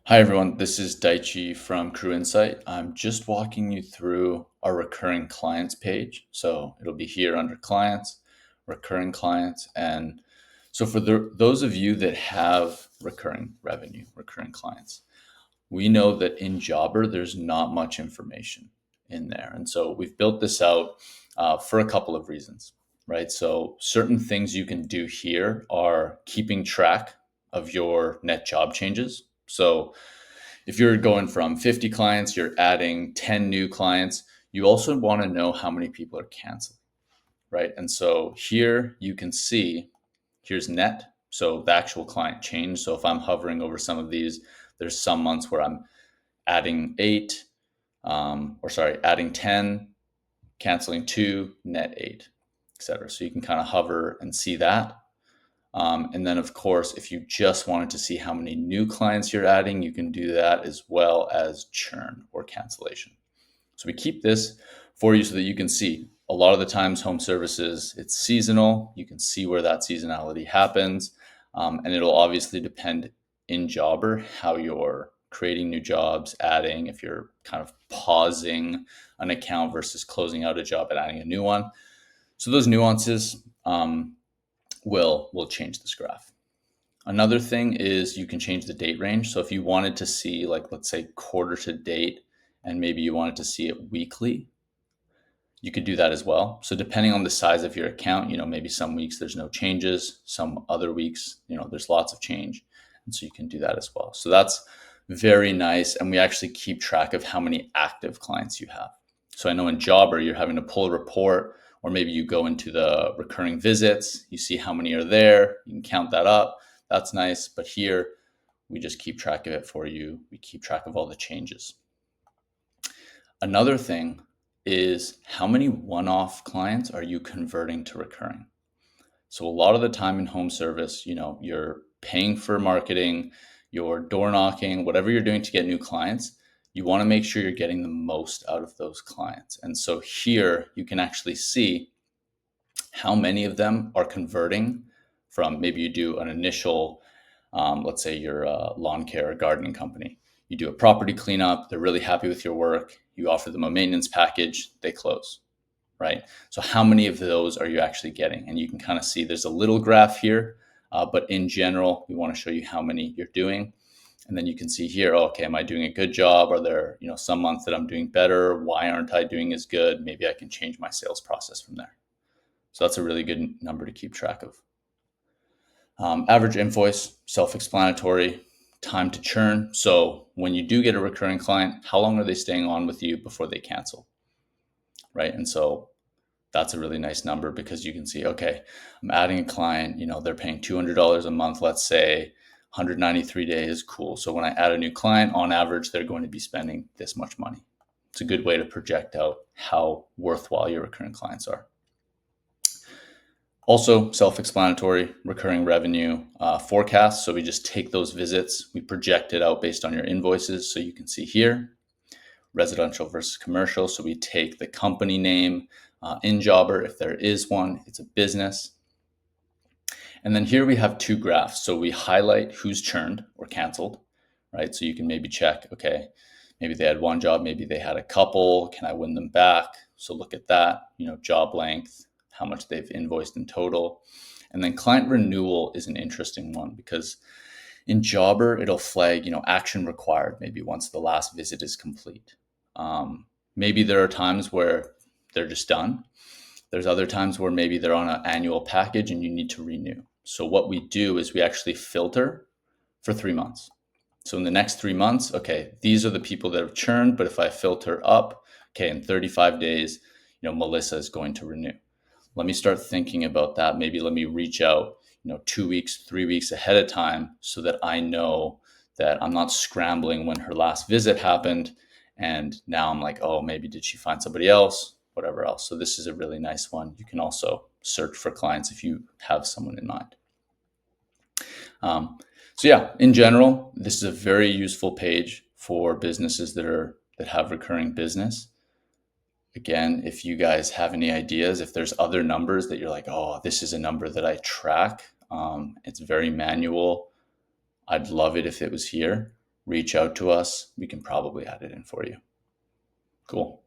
Hi everyone, this is Daichi from Crew Insight. I'm just walking you through our recurring clients page. So it'll be here under clients, recurring clients. And so for those of you that have recurring revenue, recurring clients, we know that in Jobber, there's not much information in there. And so we've built this out for a couple of reasons, right? So certain things you can do here are keeping track of your net job changes. So if you're going from 50 clients, you're adding 10 new clients, you also want to know how many people are canceling, right? And so here you can see, here's net. So the actual client change. So if I'm hovering over some of these, there's some months where I'm adding adding 10, canceling two, net eight, etc. So you can kind of hover and see that. And then, of course, if you just wanted to see how many new clients you're adding, you can do that as well as churn or cancellation. So we keep this for you so that you can see. A lot of the times, home services, it's seasonal. You can see where that seasonality happens. And it'll obviously depend in Jobber how you're creating new jobs, adding, if you're kind of pausing an account versus closing out a job and adding a new one. So those nuances will change this graph. Another thing is you can change the date range. So if you wanted to see, like, let's say quarter to date, and maybe you wanted to see it weekly, you could do that as well. So depending on the size of your account, maybe some weeks there's no changes, some other weeks, there's lots of change. And so you can do that as well. So that's very nice. And we actually keep track of how many active clients you have. So I know in Jobber, you're having to pull a report, or maybe you go into the recurring visits, you see how many are there, you can count that up. That's nice. But here, we just keep track of it for you. We keep track of all the changes. Another thing is how many one-off clients are you converting to recurring? So a lot of the time in home service, you're paying for marketing, you're door knocking, whatever you're doing to get new clients, you want to make sure you're getting the most out of those clients. And so here you can actually see how many of them are converting from, maybe you do an initial, let's say you're a lawn care or gardening company. You do a property cleanup, they're really happy with your work, you offer them a maintenance package, they close, right? So how many of those are you actually getting? And you can kind of see there's a little graph here, but in general, we want to show you how many you're doing. And then you can see here, okay, am I doing a good job? Are there, some months that I'm doing better? Why aren't I doing as good? Maybe I can change my sales process from there. So that's a really good number to keep track of. Average invoice, self-explanatory. Time to churn. So when you do get a recurring client, how long are they staying on with you before they cancel? Right. And so that's a really nice number, because you can see, okay, I'm adding a client, they're paying $200 a month, let's say 193 days. Cool. So when I add a new client, on average, they're going to be spending this much money. It's a good way to project out how worthwhile your recurring clients are. Also, self-explanatory, recurring revenue forecast. So we just take those visits, we project it out based on your invoices. So you can see here, residential versus commercial. So we take the company name in Jobber, if there is one, it's a business. And then here we have two graphs. So we highlight who's churned or canceled, right? So you can maybe check, okay, maybe they had one job, maybe they had a couple, can I win them back? So look at that, job length, how much they've invoiced in total. And then client renewal is an interesting one, because in Jobber, it'll flag, action required, maybe once the last visit is complete. Maybe there are times where they're just done. There's other times where maybe they're on an annual package and you need to renew. So what we do is we actually filter for 3 months. So in the next 3 months, okay, these are the people that have churned, but if I filter up, okay, in 35 days, Melissa is going to renew. Let me start thinking about that. Maybe let me reach out, 2 weeks, 3 weeks ahead of time, so that I know that I'm not scrambling when her last visit happened. And now I'm like, oh, maybe did she find somebody else? Whatever else. So this is a really nice one. You can also search for clients if you have someone in mind. So yeah, in general, this is a very useful page for businesses that have recurring business. Again, if you guys have any ideas, if there's other numbers that you're like, oh, this is a number that I track, it's very manual, I'd love it if it was here. reach out to us. We can probably add it in for you. Cool.